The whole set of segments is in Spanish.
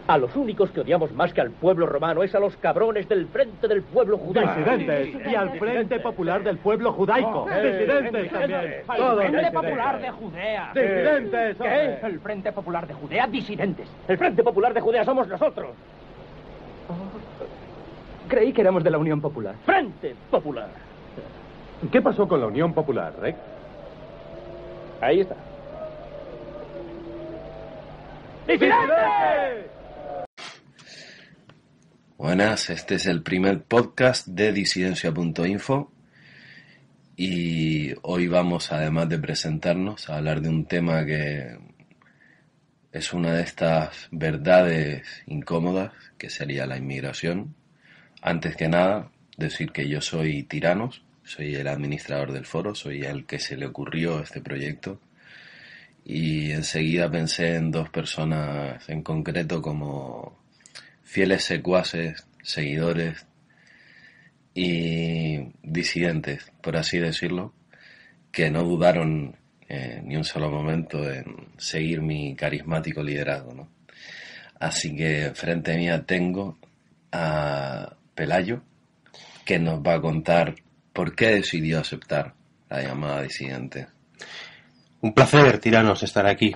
A los únicos que odiamos más que al pueblo romano es a los cabrones del Frente del Pueblo Judaico. Disidentes. Y al Frente Popular del Pueblo Judaico. Disidentes también. El Frente Popular de Judea. Disidentes. ¿Qué? El Frente Popular de Judea, disidentes. El Frente Popular de Judea somos nosotros. Creí que éramos de la Unión Popular. Frente Popular. ¿Qué pasó con la Unión Popular, Rick? Ahí está. ¡Disidentes! Buenas, este es el primer podcast de disidencia.info y hoy vamos, además de presentarnos, a hablar de un tema que es una de estas verdades incómodas, que sería la inmigración. Antes que nada, decir que yo soy Tiranos, soy el administrador del foro, soy el que se le ocurrió este proyecto y enseguida pensé en dos personas en concreto como fieles secuaces, seguidores y disidentes, por así decirlo, que no dudaron ni un solo momento en seguir mi carismático liderazgo, ¿no? Así que frente a mí tengo a Pelayo, que nos va a contar por qué decidió aceptar la llamada disidente. Un placer, Tiranos, estar aquí,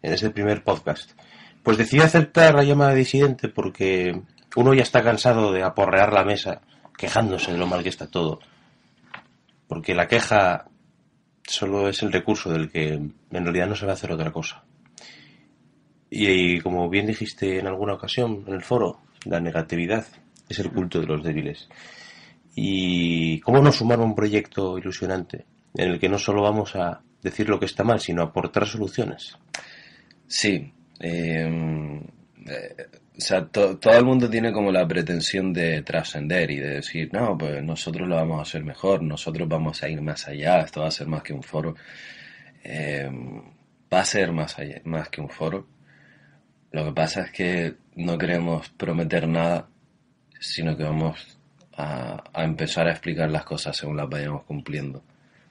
en este primer podcast. Pues decidí aceptar la llamada disidente porque uno ya está cansado de aporrear la mesa, quejándose de lo mal que está todo. Porque la queja solo es el recurso del que en realidad no se va a hacer otra cosa. Y como bien dijiste en alguna ocasión en el foro, la negatividad es el culto de los débiles. Y cómo no sumar un proyecto ilusionante en el que no solo vamos a decir lo que está mal, sino aportar soluciones. Sí, todo el mundo tiene como la pretensión de trascender y de decir, no, pues nosotros lo vamos a hacer mejor, nosotros vamos a ir más allá, esto va a ser más que un foro. Va a ser más que un foro. Lo que pasa es que no queremos prometer nada, sino que vamos a empezar a explicar las cosas según las vayamos cumpliendo.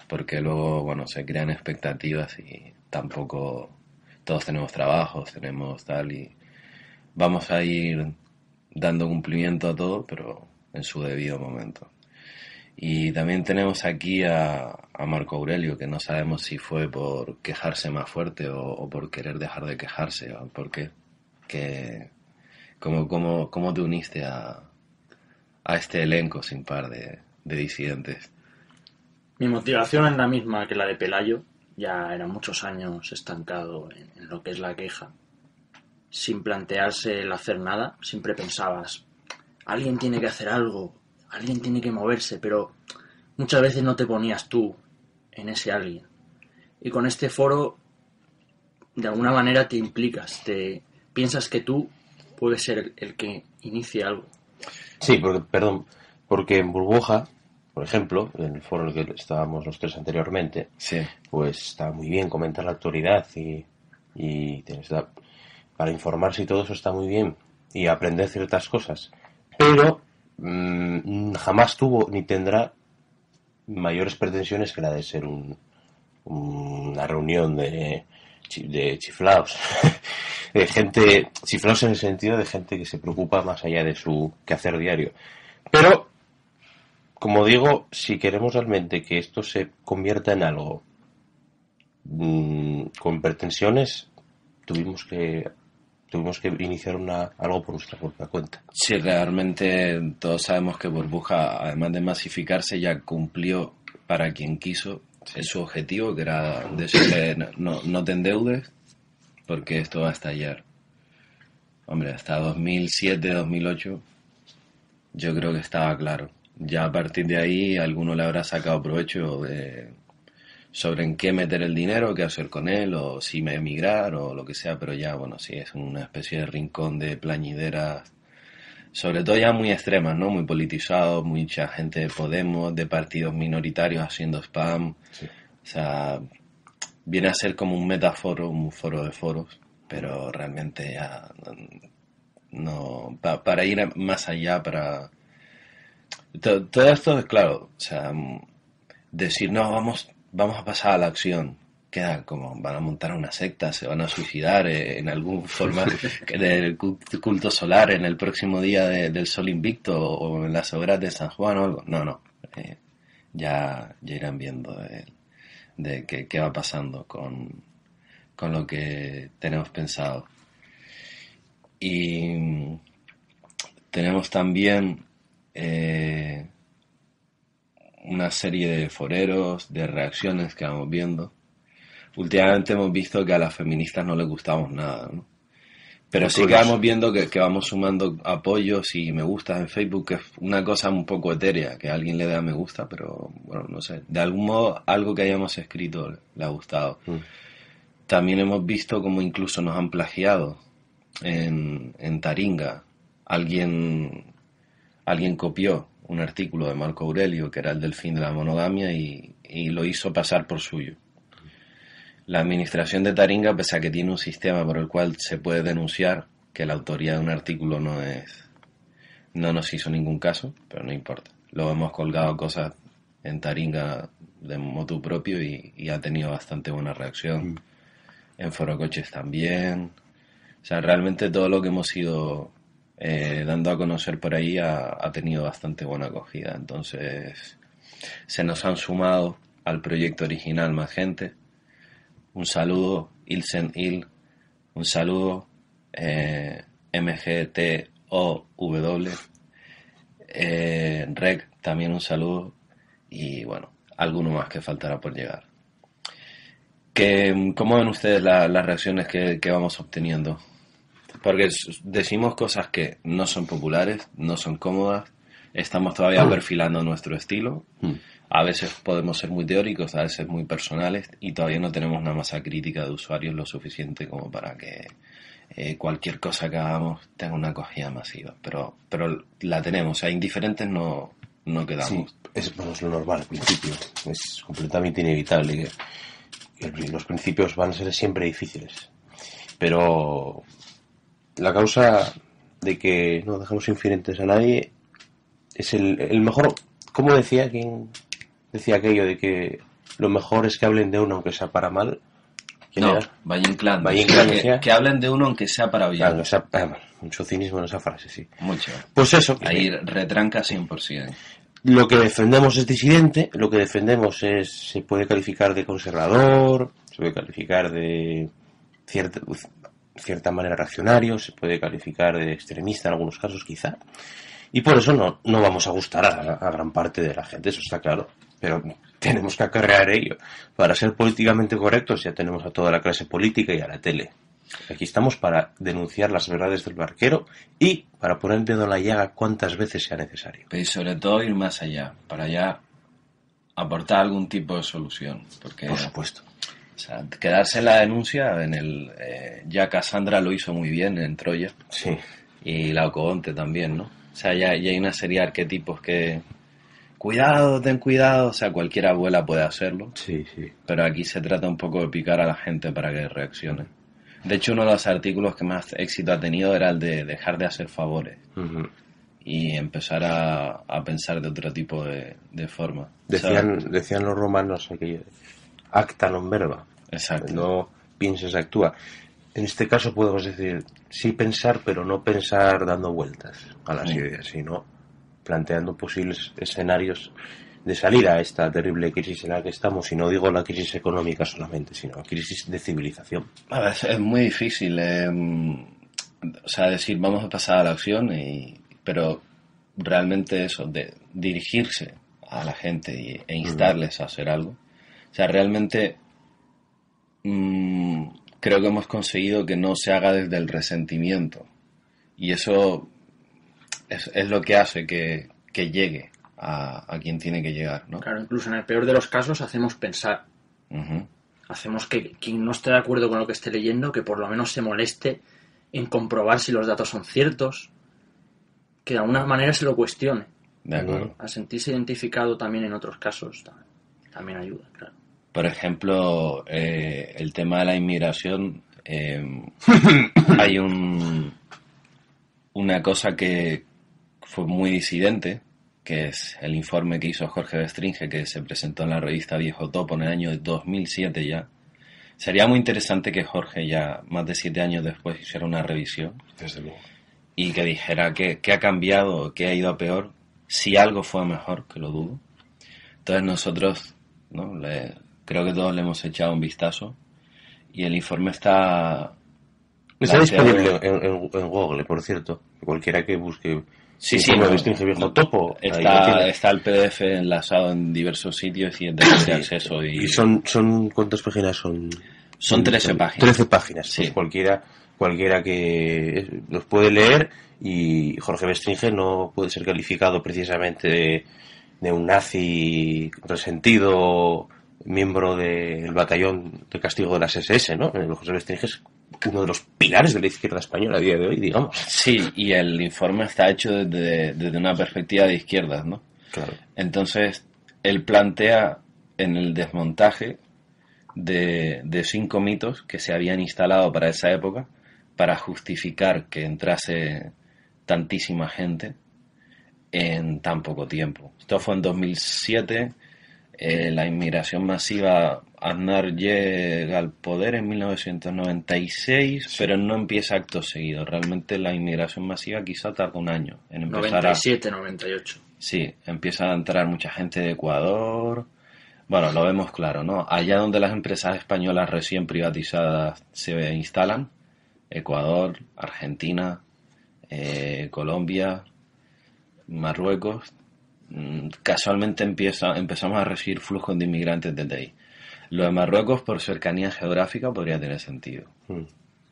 Porque luego, bueno, se crean expectativas y tampoco todos tenemos trabajos, tenemos tal, y vamos a ir dando cumplimiento a todo, pero en su debido momento. Y también tenemos aquí a Marco Aurelio, que no sabemos si fue por quejarse más fuerte o por querer dejar de quejarse, o por qué. ¿Cómo te uniste a este elenco sin par de disidentes? Mi motivación es la misma que la de Pelayo. Ya era muchos años estancado en lo que es la queja. Sin plantearse el hacer nada, siempre pensabas, alguien tiene que hacer algo, alguien tiene que moverse, pero muchas veces no te ponías tú en ese alguien. Y con este foro, de alguna manera te implicas, piensas que tú puedes ser el que inicie algo. Sí, porque en Burbuja, por ejemplo, en el foro en el que estábamos los tres anteriormente, sí, pues está muy bien comentar la actualidad y para informarse y todo eso está muy bien y aprender ciertas cosas, pero jamás tuvo ni tendrá mayores pretensiones que la de ser una reunión de chiflaos, de gente, chiflaos en el sentido de gente que se preocupa más allá de su quehacer diario. Pero, como digo, si queremos realmente que esto se convierta en algo con pretensiones, tuvimos que iniciar algo por nuestra propia cuenta. Sí, realmente todos sabemos que Burbuja, además de masificarse, ya cumplió para quien quiso su objetivo, que era decirle no te endeudes porque esto va a estallar. Hombre, hasta 2007, 2008 yo creo que estaba claro. Ya a partir de ahí alguno le habrá sacado provecho sobre en qué meter el dinero, qué hacer con él, o si me emigrar o lo que sea, pero ya, bueno, sí, es una especie de rincón de plañideras, sobre todo ya muy extremas, ¿no? Muy politizados, mucha gente de Podemos, de partidos minoritarios haciendo spam. Sí. O sea, viene a ser como un metaforo, un foro de foros, pero realmente ya no, para ir más allá, para... Todo esto es claro, o sea, decir, no, vamos a pasar a la acción. queda como van a montar una secta, se van a suicidar en algún forma del culto solar en el próximo día del Sol Invicto o en las hogueras de San Juan o algo. No. Ya irán viendo de qué va pasando con lo que tenemos pensado. Y tenemos también una serie de foreros, de reacciones que vamos viendo. Últimamente hemos visto que a las feministas no les gustamos nada, ¿no? Pero sí que vamos viendo que vamos sumando apoyos y me gustas en Facebook, que es una cosa un poco etérea, que alguien le da me gusta, pero bueno, no sé, de algún modo algo que hayamos escrito le ha gustado. También hemos visto como incluso nos han plagiado en Taringa. Alguien copió un artículo de Marco Aurelio, que era el del fin de la monogamia, y lo hizo pasar por suyo. La administración de Taringa, pese a que tiene un sistema por el cual se puede denunciar que la autoría de un artículo no nos hizo ningún caso, pero no importa. Luego hemos colgado cosas en Taringa de motu propio y ha tenido bastante buena reacción. En Foro Coches también. O sea, realmente todo lo que hemos ido dando a conocer por ahí ha tenido bastante buena acogida. Entonces, se nos han sumado al proyecto original más gente. Un saludo, Ilsen Il. Un saludo, MGTOW. Rec, también un saludo. Y bueno, alguno más que faltará por llegar. ¿Cómo ven ustedes las reacciones que vamos obteniendo? Porque decimos cosas que no son populares, no son cómodas, estamos todavía perfilando nuestro estilo. A veces podemos ser muy teóricos, a veces muy personales, y todavía no tenemos una masa crítica de usuarios lo suficiente como para que cualquier cosa que hagamos tenga una acogida masiva. Pero la tenemos, o sea, indiferentes no quedamos. Sí, es lo normal al principio, es completamente inevitable que los principios van a ser siempre difíciles. Pero la causa de que no dejamos indiferentes a nadie es el mejor. ¿Cómo decía quien decía aquello de que lo mejor es que hablen de uno aunque sea para mal? No, Valle Inclán. Que hablen de uno aunque sea para bien. Claro, mucho cinismo en esa frase, sí. Mucho. Pues eso. Ahí retranca 100%. Lo que defendemos es disidente, lo que defendemos se puede calificar de conservador, se puede calificar de cierta manera reaccionario, se puede calificar de extremista en algunos casos quizá. Y por eso no vamos a gustar a gran parte de la gente, eso está claro. Pero tenemos que acarrear ello. Para ser políticamente correctos ya tenemos a toda la clase política y a la tele. Aquí estamos para denunciar las verdades del barquero y para poner el dedo en la llaga cuantas veces sea necesario. Pero sobre todo ir más allá, para ya aportar algún tipo de solución. Porque, por supuesto. O sea, quedarse en la denuncia, ya Cassandra lo hizo muy bien en Troya. Sí. Y Laocoonte también, ¿no? O sea, ya hay una serie de arquetipos que... Cuidado, ten cuidado, o sea, cualquier abuela puede hacerlo. Sí. Pero aquí se trata un poco de picar a la gente para que reaccione. De hecho, uno de los artículos que más éxito ha tenido era el de dejar de hacer favores. Y empezar a pensar de otro tipo de forma. Decían los romanos aquello, acta non verba. Exacto. No pienses, actúa. En este caso podemos decir, sí pensar, pero no pensar dando vueltas a las ideas, sino planteando posibles escenarios de salida a esta terrible crisis en la que estamos, y no digo la crisis económica solamente, sino la crisis de civilización. A ver, es muy difícil, o sea, decir vamos a pasar a la acción, pero realmente eso, de dirigirse a la gente e instarles a hacer algo. O sea, realmente creo que hemos conseguido que no se haga desde el resentimiento, y eso es lo que hace que llegue a quien tiene que llegar, ¿no? Claro, incluso en el peor de los casos hacemos pensar. Hacemos que quien no esté de acuerdo con lo que esté leyendo, que por lo menos se moleste en comprobar si los datos son ciertos, que de alguna manera se lo cuestione. De acuerdo. A sentirse identificado también en otros casos también ayuda, claro. Por ejemplo, el tema de la inmigración, hay una cosa que fue muy disidente, que es el informe que hizo Jorge Bestringe, que se presentó en la revista Viejo Topo en el año 2007 ya, Sería muy interesante que Jorge, ya más de 7 años después, hiciera una revisión Desde luego. y que dijera qué ha cambiado, qué ha ido a peor, si algo fue a mejor, que lo dudo. Entonces nosotros, ¿no? Creo que todos le hemos echado un vistazo y el informe está disponible en Google, por cierto. Cualquiera que busque informe de Bestringe Viejo Topo. Está el PDF enlazado en diversos sitios y en de acceso. ¿Y son cuántas páginas son? Son 13 páginas. 13 páginas. Sí. Pues cualquiera que los puede leer, y Jorge Bestringe no puede ser calificado precisamente de un nazi resentido, miembro del batallón de castigo de las SS, ¿no? Jorge Bestringe es uno de los pilares de la izquierda española a día de hoy, digamos. Sí, y el informe está hecho desde una perspectiva de izquierdas, ¿no? Claro. Entonces, él plantea en el desmontaje de 5 mitos que se habían instalado para esa época para justificar que entrase tantísima gente en tan poco tiempo. Esto fue en 2007. La inmigración masiva, Aznar llega al poder en 1996, sí, pero no empieza acto seguido. Realmente la inmigración masiva quizá tarda un año en empezar 97, 98. Sí, empieza a entrar mucha gente de Ecuador. Bueno, lo vemos claro, ¿no? Allá donde las empresas españolas recién privatizadas se instalan, Ecuador, Argentina, Colombia, Marruecos, casualmente empezamos a recibir flujos de inmigrantes desde ahí. Lo de Marruecos, por cercanía geográfica, podría tener sentido.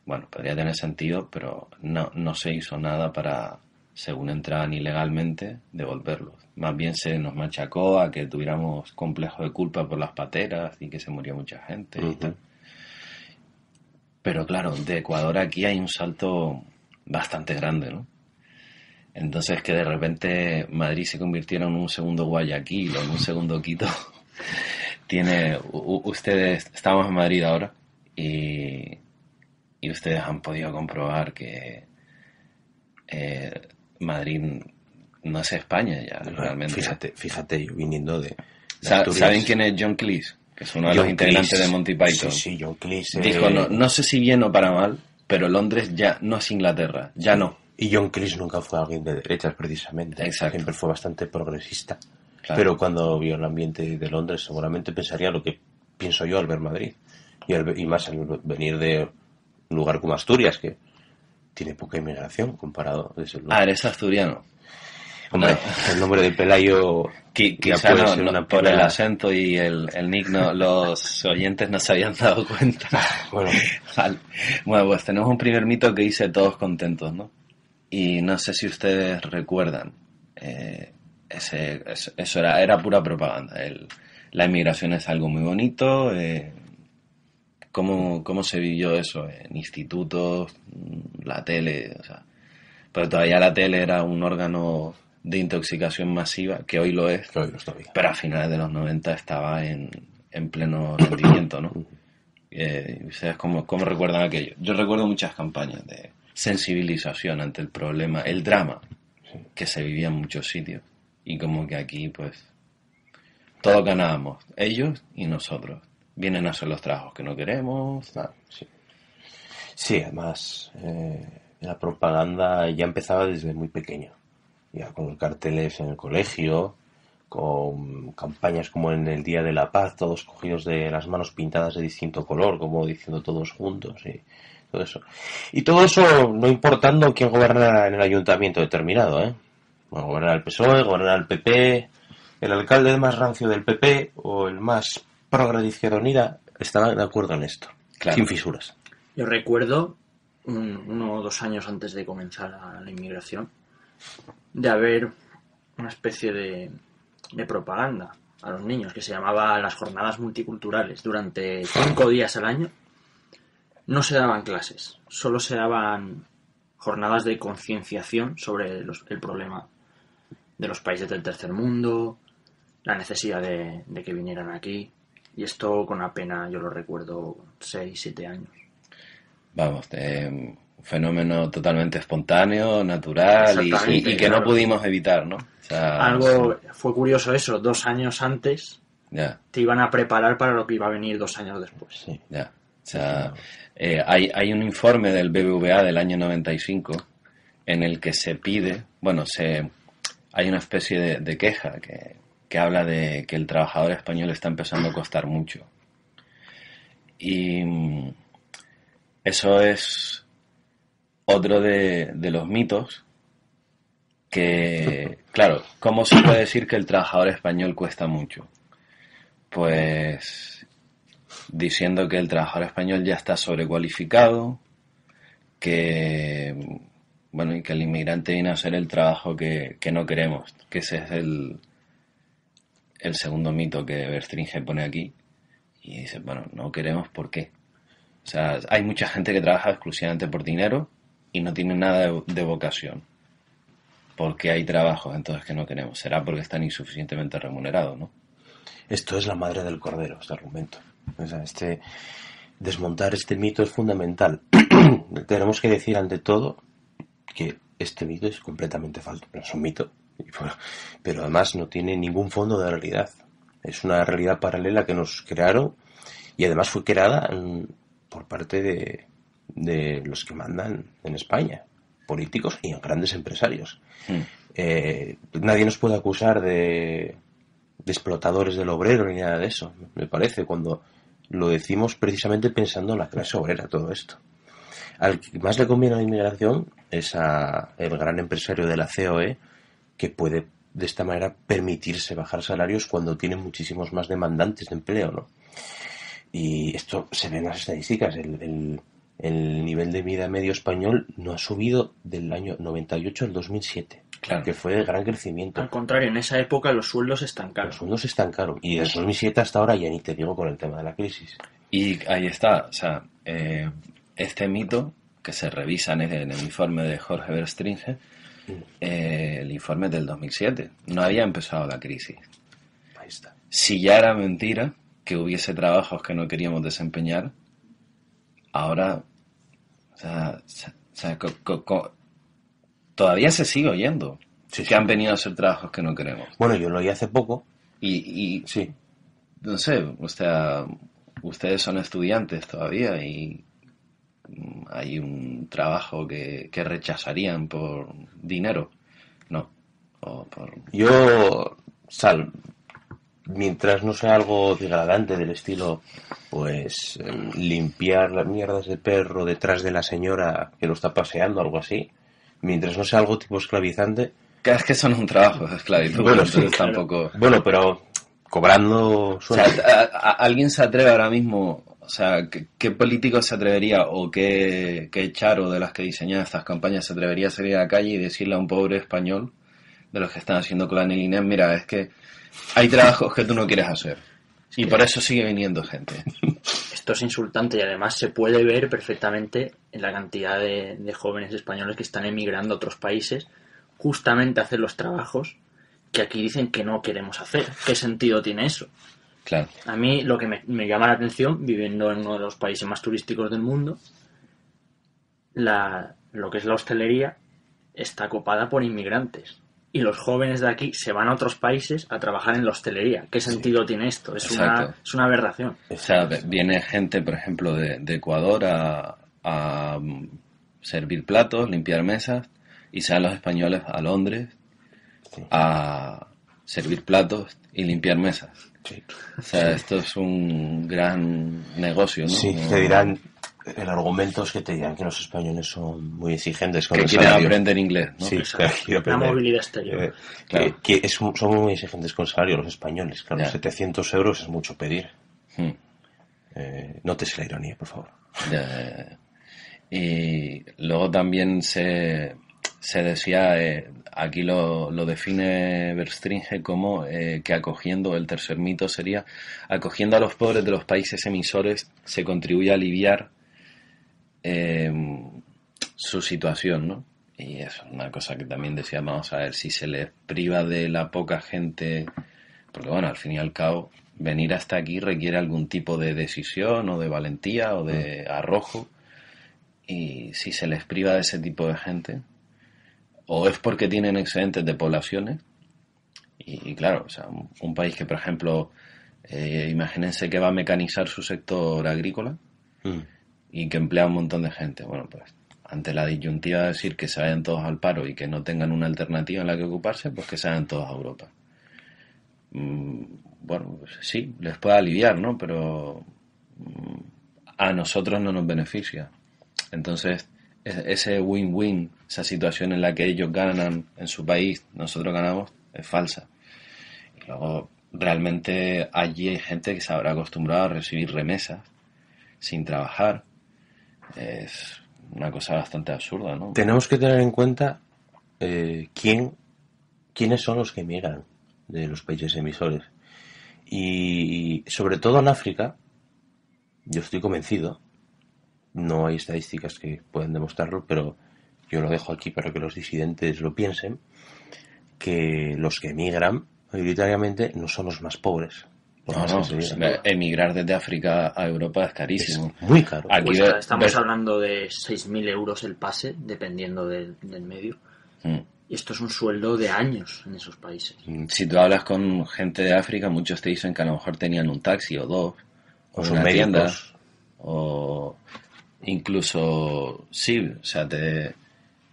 Bueno, podría tener sentido, pero no se hizo nada para, según entraban ilegalmente, devolverlos. Más bien se nos machacó a que tuviéramos complejo de culpa por las pateras y que se murió mucha gente y tal. Pero claro, de Ecuador aquí hay un salto bastante grande, ¿no? Entonces que de repente Madrid se convirtiera en un segundo Guayaquil o en un segundo Quito. Ustedes, estamos en Madrid ahora y ustedes han podido comprobar que Madrid no es España ya, realmente. Fíjate, yo viniendo de ¿Saben quién es John Cleese? Que es uno de los integrantes de Monty Python. Sí, John Cleese. Dijo, no sé si bien o para mal, pero Londres ya no es Inglaterra, ya no. Y John Cleese nunca fue alguien de derechas, precisamente. Exacto. Siempre fue bastante progresista. Claro. Pero cuando vio el ambiente de Londres, seguramente pensaría lo que pienso yo al ver Madrid. Y más al venir de un lugar como Asturias, que tiene poca inmigración comparado, desde luego. Eres asturiano. Hombre, el nombre de Pelayo quizá no por el acento y el nick, los oyentes no se habían dado cuenta. Bueno, pues tenemos un primer mito que dice todos contentos, ¿no? Y no sé si ustedes recuerdan, eso era pura propaganda. La inmigración es algo muy bonito. ¿Cómo se vivió eso en institutos, la tele? O sea, pero todavía la tele era un órgano de intoxicación masiva, que hoy lo es, pero a finales de los 90 estaba en pleno rendimiento, ¿no? ¿Ustedes cómo recuerdan aquello? Yo recuerdo muchas campañas de sensibilización ante el problema, el drama que se vivía en muchos sitios, y como que aquí pues todos ganábamos, ellos y nosotros. Vienen a hacer los trabajos que no queremos. Sí, además la propaganda ya empezaba desde muy pequeño, ya con carteles en el colegio, con campañas como en el Día de la Paz, todos cogidos de las manos pintadas de distinto color, como diciendo todos juntos, y todo eso. Y todo eso no importando quién gobernara en el ayuntamiento determinado, ¿eh? Bueno, gobernara el PSOE, gobernara el PP, el alcalde más rancio del PP o el más progre de Izquierda Unida, estaban de acuerdo en esto, claro, sin fisuras. Yo recuerdo, 1 o 2 años antes de comenzar la inmigración, de haber una especie de propaganda a los niños que se llamaba las jornadas multiculturales. Durante 5 días al año no se daban clases, solo se daban jornadas de concienciación sobre el problema de los países del tercer mundo, la necesidad de que vinieran aquí, y esto con apenas, yo lo recuerdo, 6, 7 años. Vamos, un fenómeno totalmente espontáneo, natural y que claro, no pudimos evitar, ¿no? O sea, fue curioso eso, 2 años antes te iban a preparar para lo que iba a venir 2 años después. Sí. Ya. sea, hay un informe del BBVA del año 95 en el que se pide, hay una especie de queja que habla de que el trabajador español está empezando a costar mucho. Y eso es otro de los mitos que, claro, ¿cómo se puede decir que el trabajador español cuesta mucho? Pues diciendo que el trabajador español ya está sobrecualificado, que y que el inmigrante viene a hacer el trabajo que no queremos, que ese es el segundo mito que Verstringe pone aquí. Y dice, no queremos, ¿por qué? O sea, hay mucha gente que trabaja exclusivamente por dinero y no tiene nada de vocación. ¿Por qué hay trabajos entonces que no queremos? Será porque están insuficientemente remunerados, ¿no? Esto es la madre del cordero, este argumento. O sea, desmontar este mito es fundamental. Tenemos que decir ante todo que este mito es completamente falso. Es un mito, pero además no tiene ningún fondo de realidad. Es una realidad paralela que nos crearon y además fue creada por parte de los que mandan en España, políticos y grandes empresarios. Nadie nos puede acusar de explotadores del obrero ni nada de eso, me parece, cuando lo decimos precisamente pensando en la clase obrera, todo esto. Al que más le conviene a la inmigración es el gran empresario de la COE, que puede de esta manera permitirse bajar salarios cuando tiene muchísimos más demandantes de empleo, ¿no? Y esto se ve en las estadísticas. El nivel de vida medio español no ha subido del año 98 al 2007, claro, que fue de gran crecimiento. Al contrario, en esa época los sueldos estancaron. Los sueldos estancaron. Y desde 2007 hasta ahora ya ni te digo con el tema de la crisis. Y ahí está, o sea, este mito que se revisa en el informe de Jorge Verstringe, el informe del 2007. No había empezado la crisis. Ahí está. Si ya era mentira que hubiese trabajos que no queríamos desempeñar, ahora, todavía se sigue oyendo que han venido a hacer trabajos que no queremos. Bueno, yo lo oí hace poco. Y sí, no sé, ustedes son estudiantes todavía y hay un trabajo que rechazarían por dinero, ¿no? Yo, mientras no sea algo degradante del estilo, pues limpiar las mierdas de perro detrás de la señora que lo está paseando, algo así, mientras no sea algo tipo esclavizante. Es que son un trabajo de esclavitud. Bueno, sí, tampoco. Bueno, pero cobrando sueldo. O sea, ¿alguien se atreve ahora mismo? O sea, ¿qué político se atrevería o qué Charo de las que diseñan estas campañas se atrevería a salir a la calle y decirle a un pobre español de los que están haciendo clandestinidad, mira, es que hay trabajos que tú no quieres hacer y por eso sigue viniendo gente? Esto es insultante y además se puede ver perfectamente en la cantidad de jóvenes españoles que están emigrando a otros países justamente a hacer los trabajos que aquí dicen que no queremos hacer. ¿Qué sentido tiene eso? Claro. A mí lo que me llama la atención, viviendo en uno de los países más turísticos del mundo, lo que es la hostelería está copada por inmigrantes. Y los jóvenes de aquí se van a otros países a trabajar en la hostelería. ¿Qué sentido tiene esto? Es una aberración. O sea, viene gente, por ejemplo, de Ecuador a servir platos, limpiar mesas, y se van los españoles a Londres a servir platos y limpiar mesas. Sí. O sea, esto es un gran negocio, ¿no? Sí, te dirán, el argumento es que te dirán que los españoles son muy exigentes con el quieren salario. aprender inglés, ¿no? Sí, quieren La aprender. movilidad exterior. Claro. Son muy exigentes con el salario los españoles. Claro, Ya. 700 euros es mucho pedir. Hmm. Nótese la ironía, por favor. Ya. Y luego también se decía, aquí lo define Verstringe como que acogiendo, el tercer mito sería, acogiendo a los pobres de los países emisores se contribuye a aliviar su situación, ¿no? Y es una cosa que también decía, vamos a ver, si se les priva de la poca gente, porque bueno, al fin y al cabo, venir hasta aquí requiere algún tipo de decisión o de valentía o de arrojo, y si se les priva de ese tipo de gente, o es porque tienen excedentes de poblaciones, y claro, o sea, un país que, por ejemplo, imagínense que va a mecanizar su sector agrícola, y que emplea un montón de gente. Bueno, pues ante la disyuntiva de decir que se vayan todos al paro y que no tengan una alternativa en la que ocuparse, pues que se vayan todos a Europa. Bueno, pues sí, les puede aliviar, ¿no? Pero a nosotros no nos beneficia. Entonces, ese win-win, esa situación en la que ellos ganan en su país, nosotros ganamos, es falsa. Y luego, realmente allí hay gente que se habrá acostumbrado a recibir remesas sin trabajar. Es una cosa bastante absurda, ¿no? Tenemos que tener en cuenta quiénes son los que emigran de los países emisores. Y sobre todo en África, yo estoy convencido, no hay estadísticas que puedan demostrarlo, pero yo lo dejo aquí para que los disidentes lo piensen, que los que emigran mayoritariamente no son los más pobres. No, emigrar desde África a Europa es carísimo. Es muy caro. Aquí Pues estamos hablando de 6.000 euros el pase, dependiendo del medio. Y esto es un sueldo de años en esos países. Si tú hablas con gente de África, muchos te dicen que a lo mejor tenían un taxi o dos, o son una tienda, médicos. o incluso, sí, o sea, te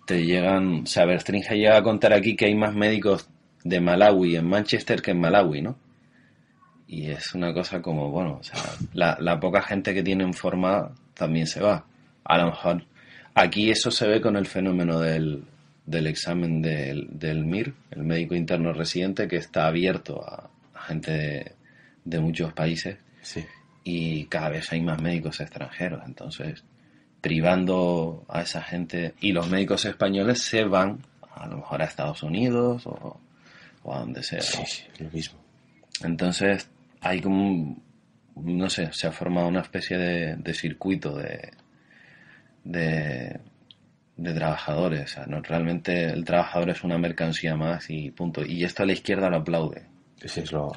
llegan, o sea, Bertringe llega a contar aquí que hay más médicos de Malawi en Manchester que en Malawi, ¿no? Y es una cosa como, bueno, o sea, la poca gente que tienen formada también se va. A lo mejor aquí eso se ve con el fenómeno del examen del MIR, el médico interno residente, que está abierto a gente de muchos países. Sí. Y cada vez hay más médicos extranjeros, entonces privando a esa gente, y los médicos españoles se van a lo mejor a Estados Unidos o a donde sea. Sí, lo mismo. Entonces hay como, no sé, se ha formado una especie de circuito de trabajadores. O sea, no, realmente el trabajador es una mercancía más y punto. Y esto a la izquierda lo aplaude. Ese es lo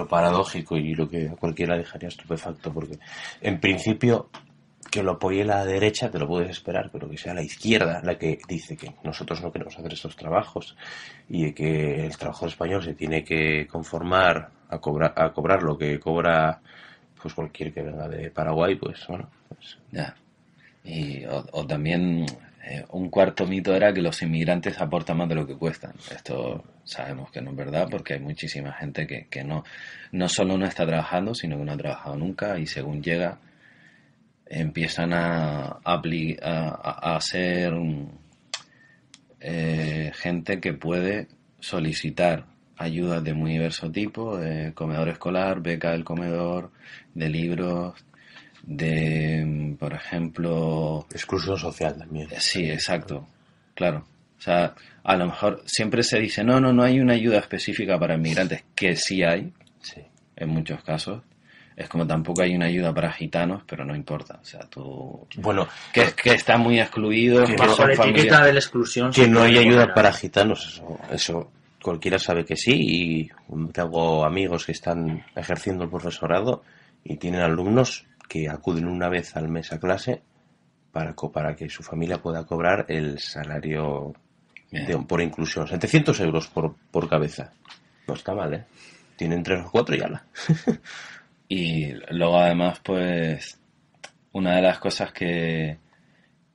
paradójico y lo que a cualquiera dejaría estupefacto, porque en principio que lo apoye la derecha te lo puedes esperar, pero que sea la izquierda la que dice que nosotros no queremos hacer estos trabajos y que el trabajador español se tiene que conformar a cobrar lo que cobra pues cualquier que venga de Paraguay, pues bueno, pues ya. Y o también un cuarto mito era que los inmigrantes aportan más de lo que cuestan. Esto sabemos que no es verdad, porque hay muchísima gente que no solo no está trabajando, sino que no ha trabajado nunca, y según llega empiezan a ser gente que puede solicitar ayudas de muy diverso tipo, de comedor escolar, beca del comedor, de libros, de, por ejemplo... exclusión social también. Sí, exacto, claro. O sea, a lo mejor siempre se dice, no hay una ayuda específica para inmigrantes, que sí hay, sí, en muchos casos. Es como tampoco hay una ayuda para gitanos, pero no importa. O sea, tú... Bueno, que está muy excluido. Que bajo la etiqueta de la exclusión... Que no hay ayuda para gitanos, eso cualquiera sabe que sí. Y tengo amigos que están ejerciendo el profesorado y tienen alumnos que acuden una vez al mes a clase para que su familia pueda cobrar el salario por inclusión. 700 euros por cabeza. No está mal, ¿eh? Tienen 3 o 4 y ala. Y luego además, pues, una de las cosas que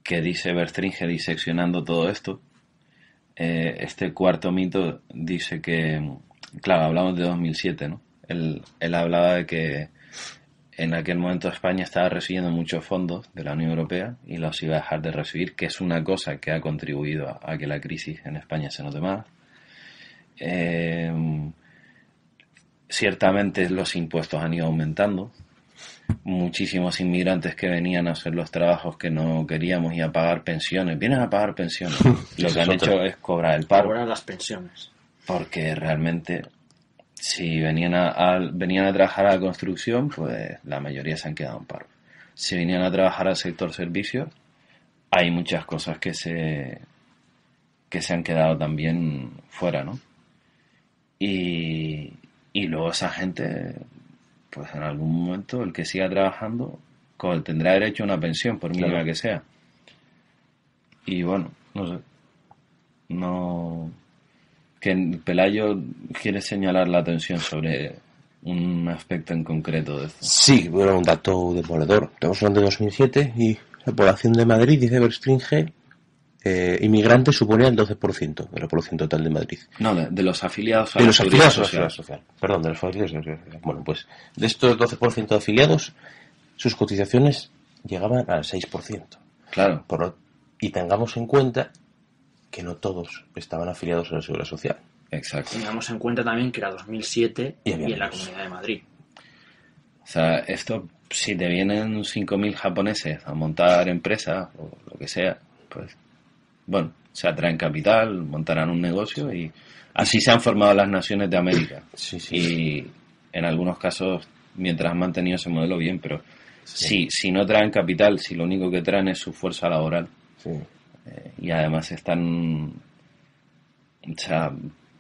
dice Bertringe diseccionando todo esto, este cuarto mito dice que, claro, hablamos de 2007, ¿no? Él hablaba de que en aquel momento España estaba recibiendo muchos fondos de la Unión Europea y los iba a dejar de recibir, que es una cosa que ha contribuido a que la crisis en España se note más. Ciertamente los impuestos han ido aumentando. Muchísimos inmigrantes que venían a hacer los trabajos que no queríamos y a pagar pensiones, vienen a pagar pensiones. Lo que han hecho es cobrar el paro. Cobrar las pensiones. Porque realmente, si venían a trabajar a la construcción, pues la mayoría se han quedado en paro. Si venían a trabajar al sector servicios, hay muchas cosas que se han quedado también fuera, ¿no? Y luego esa gente, pues en algún momento, el que siga trabajando, tendrá derecho a una pensión, por mínima que sea. Y bueno, no sé. Que Pelayo quiere señalar la atención sobre un aspecto en concreto de esto. Sí, bueno, un dato demoledor. Estamos hablando de 2007 y la población de Madrid, dice Berstringe, inmigrantes suponía el 12% de la población total de Madrid. No, de los afiliados a De la los afiliados a la Seguridad Seguridad Social. Perdón, de los afiliados a la Seguridad Social. Bueno, pues de estos 12% de afiliados, sus cotizaciones llegaban al 6%. Claro. Y tengamos en cuenta que no todos estaban afiliados a la Seguridad Social. Exacto. Tengamos en cuenta también que era 2007 Y y, había en la menos. Comunidad de Madrid. O sea, esto, si te vienen 5.000 japoneses a montar empresas o lo que sea, pues, bueno, se atraen capital, montarán un negocio y así se han formado las naciones de América. Sí, sí. Y en algunos casos, mientras han mantenido ese modelo, bien, pero si no traen capital, si lo único que traen es su fuerza laboral, Sí. y además están, o sea,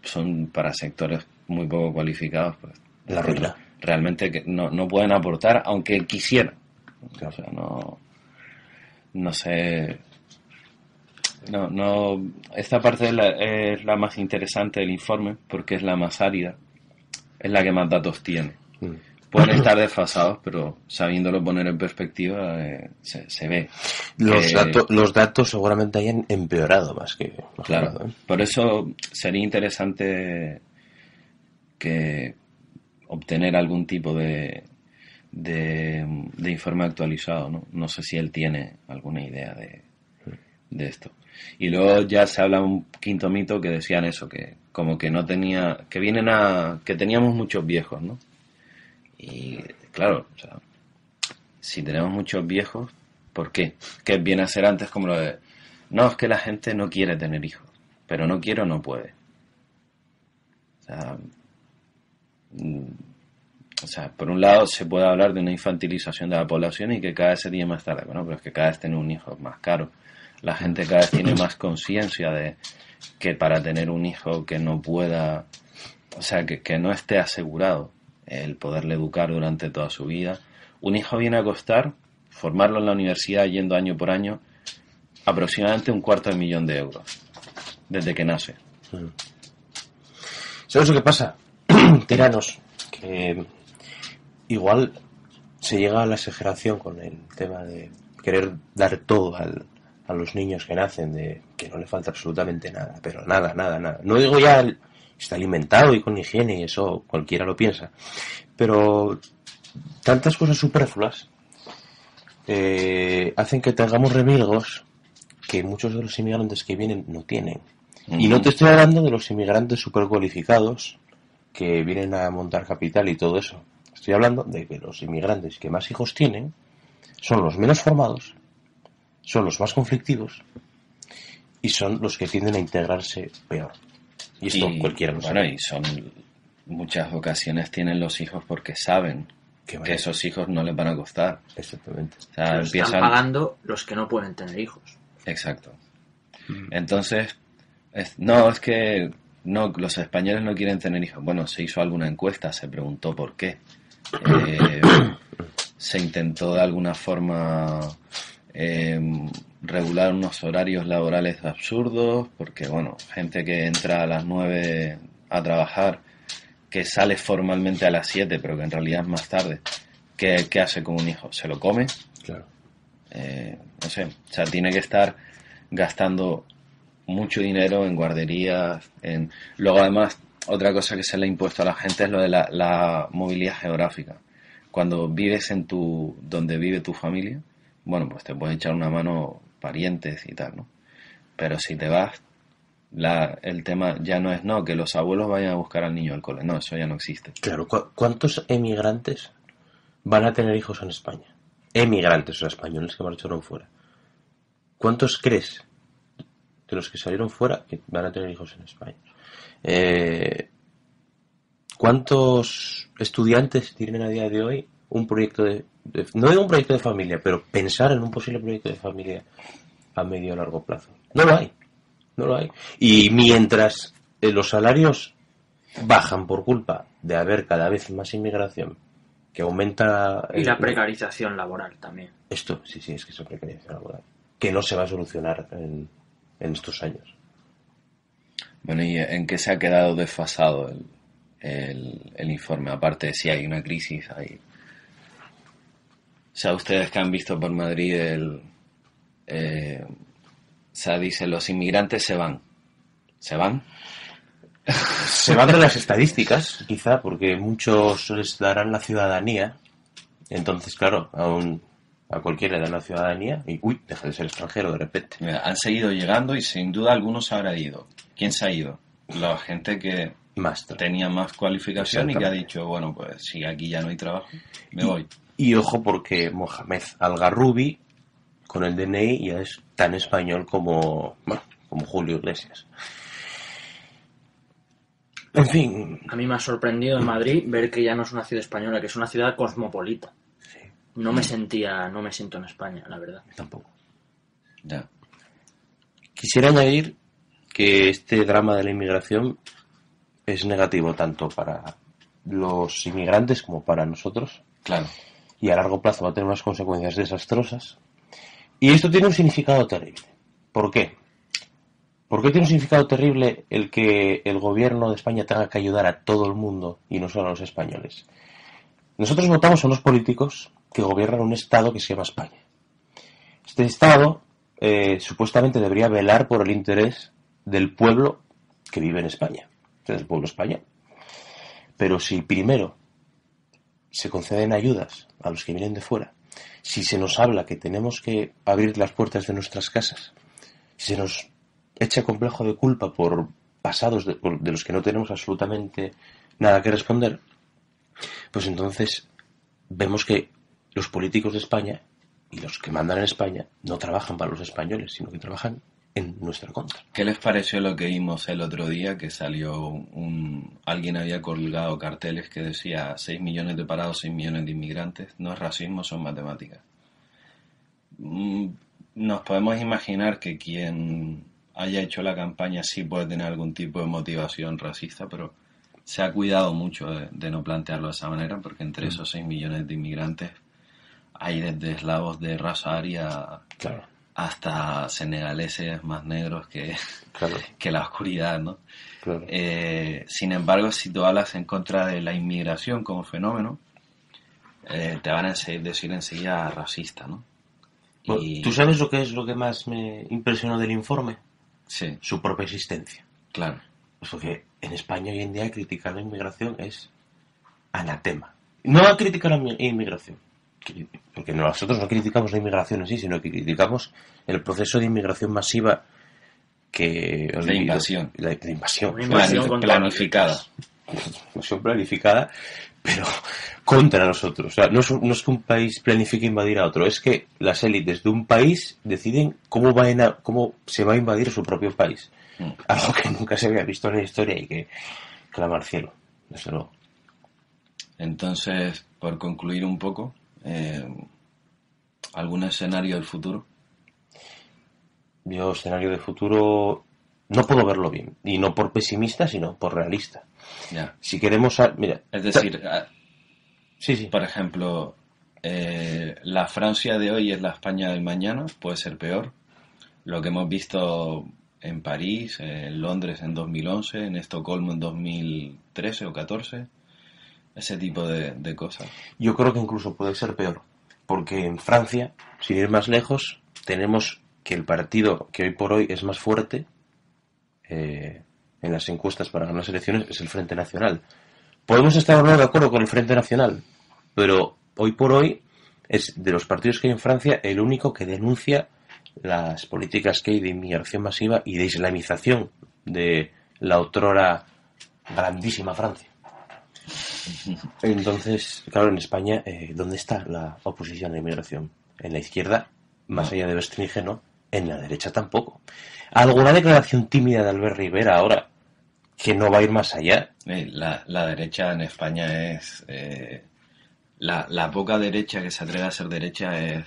son para sectores muy poco cualificados, pues La ruina. realmente que no pueden aportar aunque quisieran. Claro. O sea, no sé, no esta parte es la más interesante del informe porque es la más árida, es la que más datos tiene. Pueden estar desfasados, pero sabiéndolo poner en perspectiva, se ve. Los datos seguramente hayan empeorado más que mejorado, Claro, ¿eh? por eso sería interesante que obtener algún tipo de informe actualizado, ¿no? No sé si él tiene alguna idea de esto. Y luego ya se habla un quinto mito que decían eso, que como que no tenía, que teníamos muchos viejos, ¿no? Y claro, o sea, si tenemos muchos viejos, ¿por qué? Que viene a ser antes como lo de, no, es que la gente no quiere tener hijos, pero no quiere o no puede. O sea, por un lado se puede hablar de una infantilización de la población y que cada vez se tiene más tarde, bueno, pero es que cada vez tener un hijo es más caro. La gente cada vez tiene más conciencia de que para tener un hijo que no pueda, o sea, que no esté asegurado el poderle educar durante toda su vida. Un hijo viene a costar, formarlo en la universidad yendo año por año, aproximadamente 250.000 euros, desde que nace. ¿Sabes lo que pasa? Tiranos, que igual se llega a la exageración con el tema de querer dar todo a los niños que nacen, de que no le falta absolutamente nada, pero nada. No digo ya está alimentado y con higiene, y eso cualquiera lo piensa, pero tantas cosas superfluas hacen que tengamos remilgos que muchos de los inmigrantes que vienen no tienen. Y no te estoy hablando de los inmigrantes supercualificados que vienen a montar capital y todo eso. Estoy hablando de que los inmigrantes que más hijos tienen son los menos formados, son los más conflictivos y son los que tienden a integrarse peor. Y esto cualquiera lo sabe. Bueno, y son muchas ocasiones tienen los hijos porque saben que esos hijos no les van a costar. Exactamente. O sea, Lo están pagando los que no pueden tener hijos. Exacto. Entonces, es que no, los españoles no quieren tener hijos. Bueno, se hizo alguna encuesta, se preguntó por qué. Se intentó de alguna forma regular unos horarios laborales absurdos, porque bueno, gente que entra a las 9 a trabajar, que sale formalmente a las 7, pero que en realidad es más tarde, ¿qué hace con un hijo? ¿Se lo come? Claro. No sé, o sea, tiene que estar gastando mucho dinero en guarderías, luego además otra cosa que se le ha impuesto a la gente es lo de la movilidad geográfica. Cuando vives donde vive tu familia, bueno, pues te puede echar una mano parientes y tal, ¿no? Pero si te vas, el tema ya no es que los abuelos vayan a buscar al niño al cole, no, eso ya no existe. Claro, ¿cuántos emigrantes van a tener hijos en España? Emigrantes, o sea, españoles que marcharon fuera. ¿Cuántos crees de los que salieron fuera que van a tener hijos en España? ¿Cuántos estudiantes tienen a día de hoy un proyecto no digo un proyecto de familia, pero pensar en un posible proyecto de familia a medio o largo plazo? No lo hay. Y mientras los salarios bajan por culpa de haber cada vez más inmigración, que aumenta... Y la precarización laboral también. Esto, sí, es que es precarización laboral, que no se va a solucionar en estos años. Bueno, ¿y en qué se ha quedado desfasado el informe. Aparte, si hay una crisis, hay... O sea, ustedes que han visto por Madrid o sea, dice, los inmigrantes se van. ¿Se van? Se van de las estadísticas, quizá, porque muchos les darán la ciudadanía. Entonces, claro, a cualquiera le dan la ciudadanía y, uy, deja de ser extranjero de repente. Mira, han seguido llegando y sin duda algunos se habrá ido. ¿Quién se ha ido? La gente que tenía más cualificación y que ha dicho, bueno, pues si aquí ya no hay trabajo, me voy. Y ojo, porque Mohamed Al-Garrubi, con el DNI, ya es tan español como Julio Iglesias. En fin. A mí me ha sorprendido en Madrid ver que ya no es una ciudad española, que es una ciudad cosmopolita. Sí. No me siento en España, la verdad. Tampoco. Ya. Quisiera añadir que este drama de la inmigración es negativo tanto para los inmigrantes como para nosotros. Claro. Y a largo plazo va a tener unas consecuencias desastrosas. Y esto tiene un significado terrible. ¿Por qué? ¿Por qué tiene un significado terrible el que el gobierno de España tenga que ayudar a todo el mundo y no solo a los españoles? Nosotros votamos a unos políticos que gobiernan un Estado que se llama España. Este Estado supuestamente debería velar por el interés del pueblo que vive en España, del pueblo español. Pero si primero se conceden ayudas a los que vienen de fuera, si se nos habla que tenemos que abrir las puertas de nuestras casas, si se nos echa complejo de culpa por pasados de los que no tenemos absolutamente nada que responder, pues entonces vemos que los políticos de España y los que mandan en España no trabajan para los españoles, sino que trabajan en nuestra contra. ¿Qué les pareció lo que vimos el otro día? Que salió alguien había colgado carteles que decía 6 millones de parados, 6 millones de inmigrantes. No es racismo, son matemáticas. Nos podemos imaginar que quien haya hecho la campaña sí puede tener algún tipo de motivación racista, pero se ha cuidado mucho de no plantearlo de esa manera, porque entre esos 6 millones de inmigrantes hay desde eslavos de raza aria, claro, hasta senegaleses más negros que la oscuridad, ¿no? Claro. Sin embargo, si tú hablas en contra de la inmigración como fenómeno, te van a decir enseguida racista, ¿no? Y... ¿Tú sabes lo que es lo que más me impresionó del informe? Sí. Su propia existencia. Claro. Pues porque en España hoy en día criticar la inmigración es anatema. No a criticar la inmigración, porque nosotros no criticamos la inmigración en sí, sino que criticamos el proceso de inmigración masiva que... La invasión. La invasión. Planificada. Invasión planificada, pero contra nosotros. O sea, no es que un país planifique invadir a otro, es que las élites de un país deciden cómo se va a invadir su propio país. Algo que nunca se había visto en la historia y que clama al cielo, desde luego. Entonces, por concluir un poco, ¿algún escenario del futuro? Yo, escenario del futuro, no puedo verlo bien. Y no por pesimista, sino por realista. Ya. Si queremos... Mira, es decir, sí. Por ejemplo, la Francia de hoy es la España del mañana, puede ser peor. Lo que hemos visto en París, en Londres en 2011, en Estocolmo en 2013 o 14, ese tipo de cosas. Yo creo que incluso puede ser peor, porque en Francia, sin ir más lejos, tenemos que el partido que hoy por hoy es más fuerte en las encuestas para ganar las elecciones es el Frente Nacional. Podemos estar o no de acuerdo con el Frente Nacional, pero hoy por hoy es de los partidos que hay en Francia el único que denuncia las políticas que hay de inmigración masiva y de islamización de la otrora grandísima Francia. Entonces, claro, en España, ¿dónde está la oposición a la inmigración? En la izquierda, más allá de Bestrígeno, en la derecha tampoco. ¿Alguna declaración tímida de Albert Rivera ahora que no va a ir más allá? La derecha en España es... la poca derecha que se atreve a ser derecha es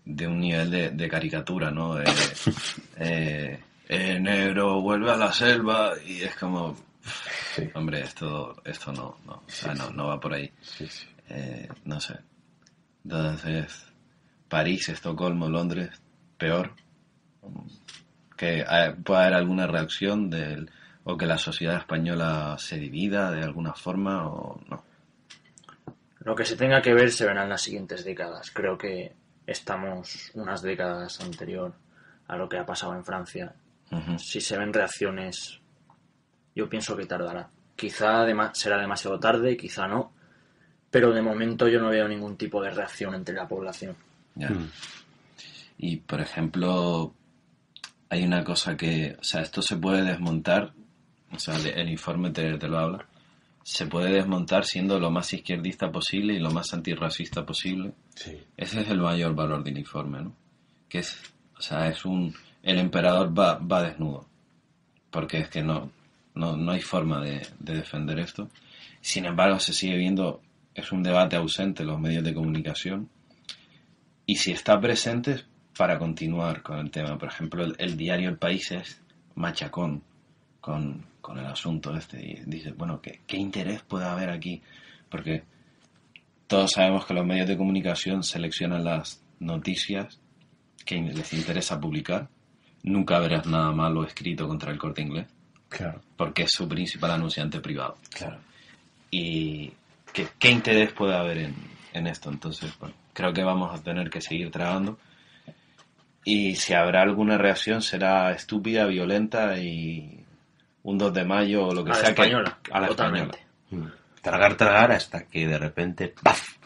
de un nivel de caricatura, ¿no? Negro vuelve a la selva y es como... Sí. Hombre, esto no, o sea, no va por ahí. Sí. No sé. Entonces, París, Estocolmo, Londres, peor. Que pueda haber alguna reacción del o que la sociedad española se divida de alguna forma o no. Lo que se tenga que ver se verá en las siguientes décadas. Creo que estamos unas décadas anterior a lo que ha pasado en Francia. Ujú. Si se ven reacciones, yo pienso que tardará. Quizá será demasiado tarde, quizá no, pero de momento yo no veo ningún tipo de reacción entre la población. Ya. Y, por ejemplo, hay una cosa que, o sea, esto se puede desmontar, o sea, el informe te lo habla, se puede desmontar siendo lo más izquierdista posible y lo más antirracista posible. Sí. Ese es el mayor valor del informe, ¿no? Que es, o sea, el emperador va desnudo, porque es que no hay forma de defender esto. Sin embargo, se sigue viendo, es un debate ausente en los medios de comunicación, y si está presente es para continuar con el tema. Por ejemplo, el diario El País es machacón con el asunto este, y dice, bueno, ¿qué interés puede haber aquí? Porque todos sabemos que los medios de comunicación seleccionan las noticias que les interesa publicar. Nunca verás nada malo escrito contra el Corte Inglés, Claro. porque es su principal anunciante privado. Claro. Y ¿qué interés puede haber en esto? Entonces, bueno, creo que vamos a tener que seguir trabajando. Y si habrá alguna reacción será estúpida, violenta y un 2 de mayo o lo que A la sea. española, A la totalmente. española. Tragar hasta que de repente ¡paf!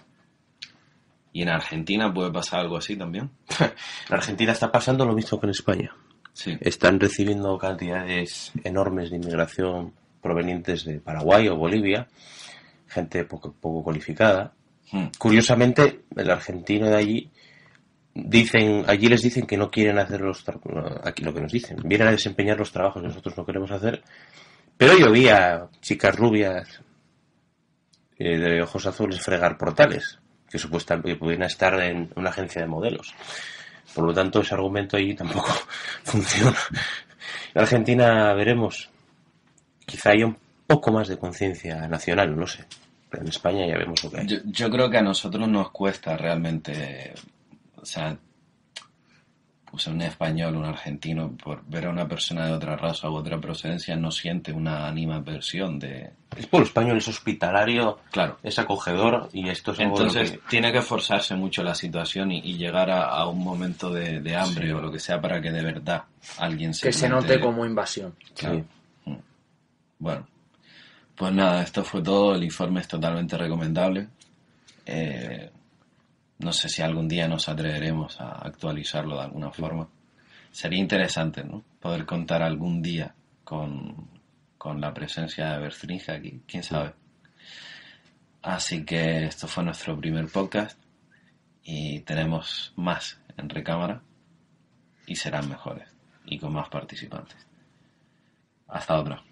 Y en Argentina puede pasar algo así también. En Argentina está pasando lo mismo que en España. Sí. Están recibiendo cantidades enormes de inmigración provenientes de Paraguay o Bolivia, gente poco cualificada. Curiosamente, el argentino de allí allí les dicen que no quieren hacer aquí lo que nos dicen, vienen a desempeñar los trabajos que nosotros no queremos hacer, pero yo vi a chicas rubias de ojos azules fregar portales, que supuestamente podían estar en una agencia de modelos. Por lo tanto, ese argumento allí tampoco funciona. En Argentina veremos, quizá haya un poco más de conciencia nacional, no sé. Pero en España ya vemos lo que hay. Yo creo que a nosotros nos cuesta realmente, o sea, pues un español, un argentino, por ver a una persona de otra raza u otra procedencia, no siente una animadversión de... El pueblo español es hospitalario, Claro. es acogedor y esto es algo Entonces de lo que... tiene que forzarse mucho la situación y llegar a un momento de hambre Sí. o lo que sea para que de verdad alguien Que se note plantee. como invasión. Claro. Bueno, pues nada, esto fue todo. El informe es totalmente recomendable. No sé si algún día nos atreveremos a actualizarlo de alguna forma. Sería interesante, ¿no? Poder contar algún día con la presencia de Bertringe aquí, quién sabe. Así que esto fue nuestro primer podcast y tenemos más en recámara y serán mejores y con más participantes. Hasta otra.